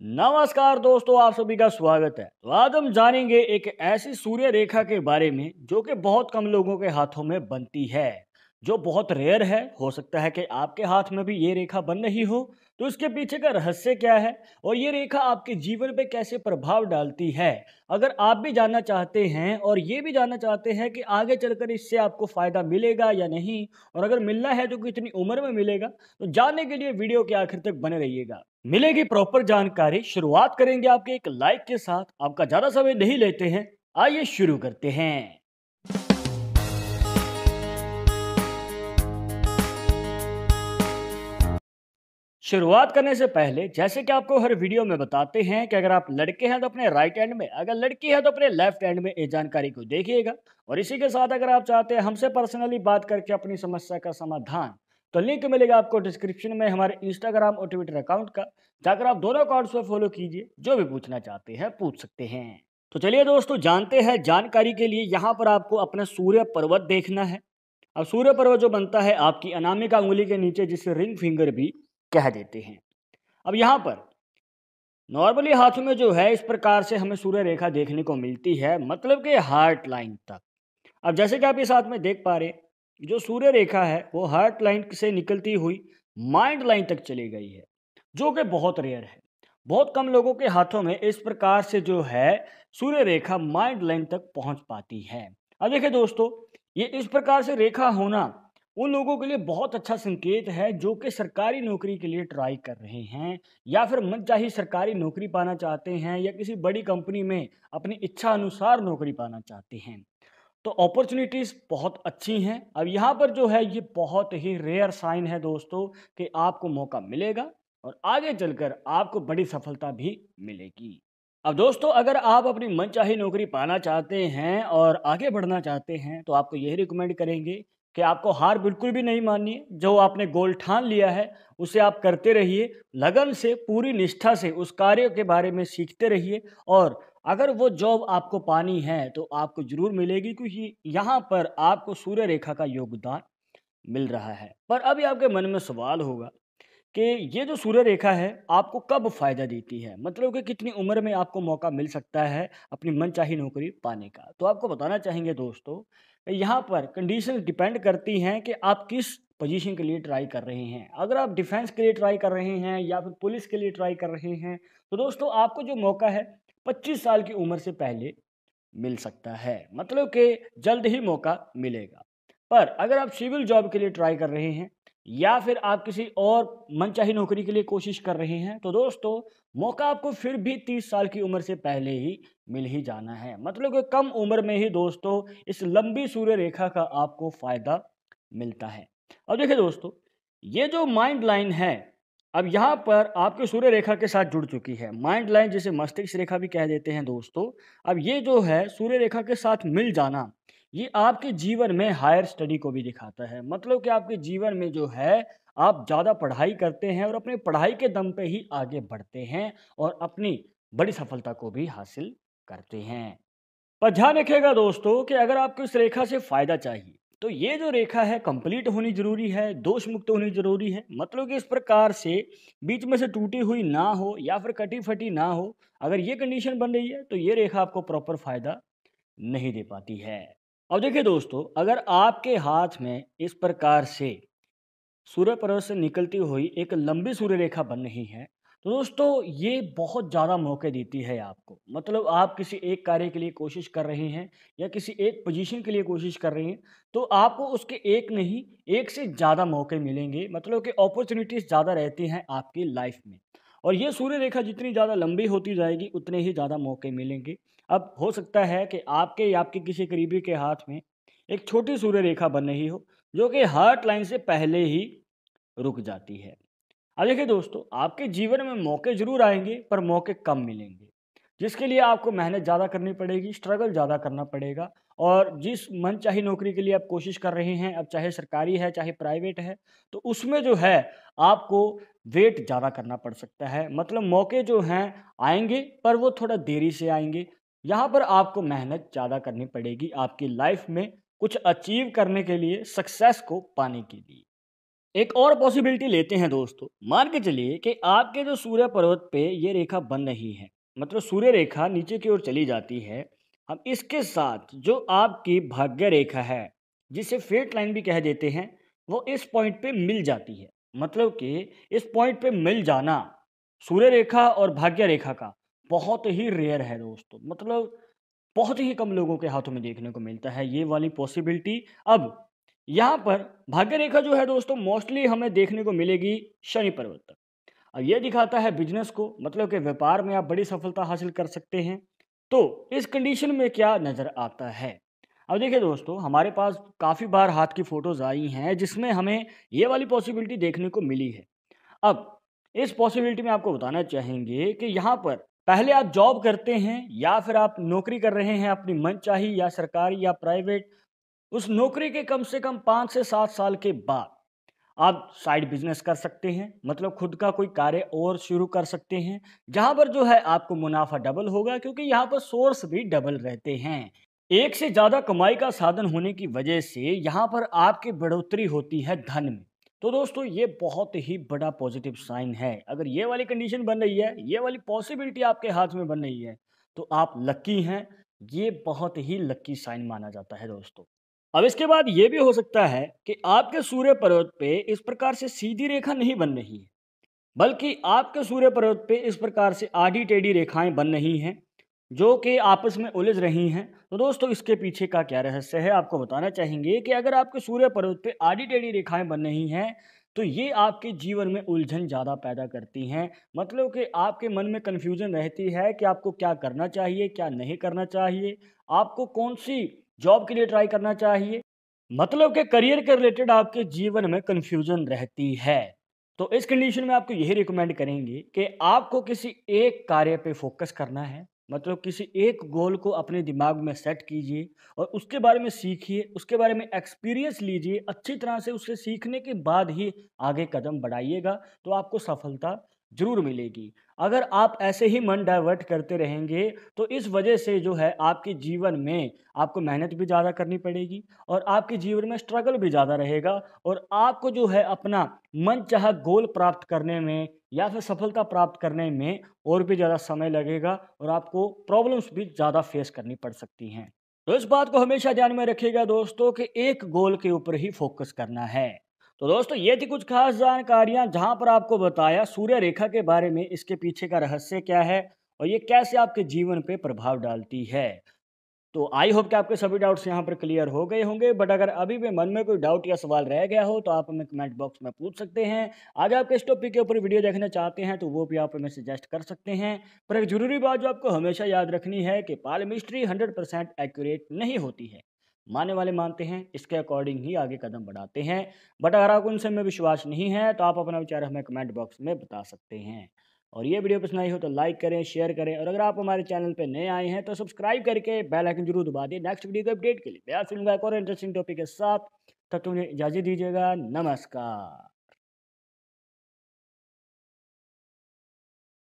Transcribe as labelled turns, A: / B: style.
A: नमस्कार दोस्तों, आप सभी का स्वागत है। तो आज हम जानेंगे एक ऐसी सूर्य रेखा के बारे में जो कि बहुत कम लोगों के हाथों में बनती है, जो बहुत रेयर है। हो सकता है कि आपके हाथ में भी ये रेखा बन रही हो। तो इसके पीछे का रहस्य क्या है और ये रेखा आपके जीवन पे कैसे प्रभाव डालती है, अगर आप भी जानना चाहते हैं और ये भी जानना चाहते हैं कि आगे चलकर इससे आपको फायदा मिलेगा या नहीं, और अगर मिलना है तो कितनी उम्र में मिलेगा, तो जानने के लिए वीडियो के आखिर तक बने रहिएगा। मिलेगी प्रॉपर जानकारी। शुरुआत करेंगे आपके एक लाइक के साथ। आपका ज्यादा समय नहीं लेते हैं, आइए शुरू करते हैं। शुरुआत करने से पहले जैसे कि आपको हर वीडियो में बताते हैं कि अगर आप लड़के हैं तो अपने राइट हैंड में, अगर लड़की है तो अपने लेफ्ट हैंड में इस जानकारी को देखिएगा। और इसी के साथ अगर आप चाहते हैं हमसे पर्सनली बात करके अपनी समस्या का समाधान, तो लिंक मिलेगा आपको डिस्क्रिप्शन में हमारे इंस्टाग्राम और ट्विटर अकाउंट का। जाकर आप दोनों अकाउंट्स पर फॉलो कीजिए, जो भी पूछना चाहते हैं पूछ सकते हैं। तो चलिए दोस्तों, जानते हैं। जानकारी के लिए यहाँ पर आपको अपना सूर्य पर्वत देखना है। अब सूर्य पर्वत जो बनता है आपकी अनामिका उंगली के नीचे, जिसे रिंग फिंगर भी कह देते हैं। अब यहाँ पर नॉर्मली हाथों में जो है इस प्रकार से हमें सूर्य रेखा देखने को मिलती है, मतलब कि हार्ट लाइन तक। अब जैसे कि आप इस हाथ में देख पा रहे हैं, जो सूर्य रेखा है वो हार्ट लाइन से निकलती हुई माइंड लाइन तक चली गई है, जो कि बहुत रेयर है। बहुत कम लोगों के हाथों में इस प्रकार से जो है सूर्य रेखा माइंड लाइन तक पहुंच पाती है। अब देखिए दोस्तों, ये इस प्रकार से रेखा होना उन लोगों के लिए बहुत अच्छा संकेत है जो कि सरकारी नौकरी के लिए ट्राई कर रहे हैं, या फिर मनचाही सरकारी नौकरी पाना चाहते हैं, या किसी बड़ी कंपनी में अपनी इच्छा अनुसार नौकरी पाना चाहते हैं। तो अपॉर्चुनिटीज़ बहुत अच्छी हैं। अब यहाँ पर जो है ये बहुत ही रेयर साइन है दोस्तों कि आपको मौका मिलेगा और आगे चलकर आपको बड़ी सफलता भी मिलेगी। अब दोस्तों, अगर आप अपनी मनचाही नौकरी पाना चाहते हैं और आगे बढ़ना चाहते हैं, तो आपको यही रिकमेंड करेंगे कि आपको हार बिल्कुल भी नहीं माननी है। जो आपने गोल ठान लिया है उसे आप करते रहिए, लगन से, पूरी निष्ठा से उस कार्य के बारे में सीखते रहिए। और अगर वो जॉब आपको पानी है तो आपको ज़रूर मिलेगी, क्योंकि यहाँ पर आपको सूर्य रेखा का योगदान मिल रहा है। पर अभी आपके मन में सवाल होगा कि ये जो सूर्य रेखा है आपको कब फ़ायदा देती है, मतलब कि कितनी उम्र में आपको मौका मिल सकता है अपनी मनचाही नौकरी पाने का। तो आपको बताना चाहेंगे दोस्तों, यहाँ पर कंडीशन डिपेंड करती हैं कि आप किस पोजीशन के लिए ट्राई कर रहे हैं। अगर आप डिफेंस के लिए ट्राई कर रहे हैं या फिर पुलिस के लिए ट्राई कर रहे हैं, तो दोस्तों आपको जो मौका है 25 साल की उम्र से पहले मिल सकता है, मतलब कि जल्द ही मौका मिलेगा। पर अगर आप सिविल जॉब के लिए ट्राई कर रहे हैं या फिर आप किसी और मनचाही नौकरी के लिए कोशिश कर रहे हैं, तो दोस्तों मौका आपको फिर भी 30 साल की उम्र से पहले ही मिल ही जाना है। मतलब कि कम उम्र में ही दोस्तों इस लंबी सूर्य रेखा का आपको फायदा मिलता है। अब देखिए दोस्तों, ये जो माइंड लाइन है अब यहाँ पर आपके सूर्य रेखा के साथ जुड़ चुकी है। माइंड लाइन जिसे मस्तिष्क रेखा भी कह देते हैं दोस्तों। अब ये जो है सूर्य रेखा के साथ मिल जाना, ये आपके जीवन में हायर स्टडी को भी दिखाता है। मतलब कि आपके जीवन में जो है आप ज़्यादा पढ़ाई करते हैं और अपनी पढ़ाई के दम पे ही आगे बढ़ते हैं और अपनी बड़ी सफलता को भी हासिल करते हैं। पर ध्यान रखिएगा दोस्तों कि अगर आपको इस रेखा से फायदा चाहिए, तो ये जो रेखा है कंप्लीट होनी जरूरी है, दोष मुक्त होनी जरूरी है। मतलब कि इस प्रकार से बीच में से टूटी हुई ना हो या फिर कटी फटी ना हो। अगर ये कंडीशन बन रही है तो ये रेखा आपको प्रॉपर फायदा नहीं दे पाती है। अब देखिए दोस्तों, अगर आपके हाथ में इस प्रकार से सूर्य पर्वत से निकलती हुई एक लंबी सूर्य रेखा बन रही है, तो दोस्तों ये बहुत ज़्यादा मौके देती है आपको। मतलब आप किसी एक कार्य के लिए कोशिश कर रहे हैं या किसी एक पोजीशन के लिए कोशिश कर रहे हैं, तो आपको उसके एक नहीं, एक से ज़्यादा मौके मिलेंगे। मतलब कि अपॉर्चुनिटीज़ ज़्यादा रहती हैं आपकी लाइफ में। और ये सूर्य रेखा जितनी ज़्यादा लंबी होती जाएगी उतने ही ज़्यादा मौके मिलेंगे। अब हो सकता है कि आपके या आपके किसी करीबी के हाथ में एक छोटी सूर्य रेखा बन रही हो, जो कि हार्ट लाइन से पहले ही रुक जाती है। अब देखिए दोस्तों, आपके जीवन में मौके ज़रूर आएँगे, पर मौके कम मिलेंगे, जिसके लिए आपको मेहनत ज़्यादा करनी पड़ेगी, स्ट्रगल ज़्यादा करना पड़ेगा। और जिस मनचाही नौकरी के लिए आप कोशिश कर रहे हैं, अब चाहे सरकारी है, चाहे प्राइवेट है, तो उसमें जो है आपको वेट ज़्यादा करना पड़ सकता है। मतलब मौके जो हैं आएँगे, पर वो थोड़ा देरी से आएँगे। यहाँ पर आपको मेहनत ज़्यादा करनी पड़ेगी आपकी लाइफ़ में कुछ अचीव करने के लिए, सक्सेस को पाने के लिए। एक और पॉसिबिलिटी लेते हैं दोस्तों। मान के चलिए कि आपके जो सूर्य पर्वत पे ये रेखा बन रही है, मतलब सूर्य रेखा नीचे की ओर चली जाती है। हम इसके साथ जो आपकी भाग्य रेखा है, जिसे फेट लाइन भी कह देते हैं, वो इस पॉइंट पे मिल जाती है। मतलब कि इस पॉइंट पे मिल जाना सूर्य रेखा और भाग्य रेखा का बहुत ही रेयर है दोस्तों। मतलब बहुत ही कम लोगों के हाथों में देखने को मिलता है ये वाली पॉसिबिलिटी। अब यहाँ पर भाग्य रेखा जो है दोस्तों मोस्टली हमें देखने को मिलेगी शनि पर्वत तक। अब ये दिखाता है बिजनेस को, मतलब कि व्यापार में आप बड़ी सफलता हासिल कर सकते हैं। तो इस कंडीशन में क्या नज़र आता है? अब देखिए दोस्तों, हमारे पास काफ़ी बार हाथ की फ़ोटोज़ आई हैं जिसमें हमें ये वाली पॉसिबिलिटी देखने को मिली है। अब इस पॉसिबिलिटी में आपको बताना चाहेंगे कि यहाँ पर पहले आप जॉब करते हैं या फिर आप नौकरी कर रहे हैं अपनी मनचाही या सरकारी या प्राइवेट। उस नौकरी के कम से कम 5 से 7 साल के बाद आप साइड बिजनेस कर सकते हैं, मतलब खुद का कोई कार्य और शुरू कर सकते हैं, जहाँ पर जो है आपको मुनाफा डबल होगा क्योंकि यहाँ पर सोर्स भी डबल रहते हैं। एक से ज़्यादा कमाई का साधन होने की वजह से यहाँ पर आपकी बढ़ोतरी होती है धन में। तो दोस्तों ये बहुत ही बड़ा पॉजिटिव साइन है। अगर ये वाली कंडीशन बन रही है, ये वाली पॉसिबिलिटी आपके हाथ में बन रही है, तो आप लकी हैं। ये बहुत ही लकी साइन माना जाता है दोस्तों। अब इसके बाद ये भी हो सकता है कि आपके सूर्य पर्वत पे इस प्रकार से सीधी रेखा नहीं बन रही है, बल्कि आपके सूर्य पर्वत पे इस प्रकार से आड़ी टेढ़ी रेखाएं बन रही हैं, जो कि आपस में उलझ रही हैं। तो दोस्तों इसके पीछे का क्या रहस्य है, आपको बताना चाहेंगे कि अगर आपके सूर्य पर्वत पे आड़ी टेढ़ी रेखाएं बन रही हैं, तो ये आपके जीवन में उलझन ज़्यादा पैदा करती हैं। मतलब कि आपके मन में कन्फ्यूजन रहती है कि आपको क्या करना चाहिए, क्या नहीं करना चाहिए, आपको कौन सी जॉब के लिए ट्राई करना चाहिए। मतलब कि करियर के रिलेटेड आपके जीवन में कन्फ्यूजन रहती है। तो इस कंडीशन में आपको यही रिकमेंड करेंगे कि आपको किसी एक कार्य पे फोकस करना है। मतलब किसी एक गोल को अपने दिमाग में सेट कीजिए और उसके बारे में सीखिए, उसके बारे में एक्सपीरियंस लीजिए, अच्छी तरह से उससे सीखने के बाद ही आगे कदम बढ़ाइएगा, तो आपको सफलता ज़रूर मिलेगी। अगर आप ऐसे ही मन डाइवर्ट करते रहेंगे, तो इस वजह से जो है आपके जीवन में आपको मेहनत भी ज़्यादा करनी पड़ेगी और आपके जीवन में स्ट्रगल भी ज़्यादा रहेगा और आपको जो है अपना मनचाहा गोल प्राप्त करने में या फिर सफलता प्राप्त करने में और भी ज़्यादा समय लगेगा और आपको प्रॉब्लम्स भी ज़्यादा फेस करनी पड़ सकती हैं। तो इस बात को हमेशा ध्यान में रखिएगा दोस्तों कि एक गोल के ऊपर ही फोकस करना है। तो दोस्तों ये थी कुछ खास जानकारियाँ जहाँ पर आपको बताया सूर्य रेखा के बारे में, इसके पीछे का रहस्य क्या है और ये कैसे आपके जीवन पे प्रभाव डालती है। तो आई होप कि आपके सभी डाउट्स यहाँ पर क्लियर हो गए होंगे। बट अगर अभी भी मन में कोई डाउट या सवाल रह गया हो तो आप हमें कमेंट बॉक्स में पूछ सकते हैं। आगे आप किस टॉपिक के ऊपर वीडियो देखना चाहते हैं तो वो भी आप हमें सजेस्ट कर सकते हैं। पर एक ज़रूरी बात जो आपको हमेशा याद रखनी है कि पालमिस्ट्री 100% एक्यूरेट नहीं होती है। मानने वाले मानते हैं, इसके अकॉर्डिंग ही आगे कदम बढ़ाते हैं। बट अगर आपको उनसे में विश्वास नहीं है तो आप अपना विचार हमें कमेंट बॉक्स में बता सकते हैं। और ये वीडियो पसंद आई हो तो लाइक करें, शेयर करें और अगर आप हमारे चैनल पे नए आए हैं तो सब्सक्राइब करके बेल आइकन जरूर दबा दें नेक्स्ट वीडियो के अपडेट के लिए। मैं आप फिल्म का एक और इंटरेस्टिंग टॉपिक के साथ, तब तक उन्हें इजाज़त दीजिएगा। नमस्कार।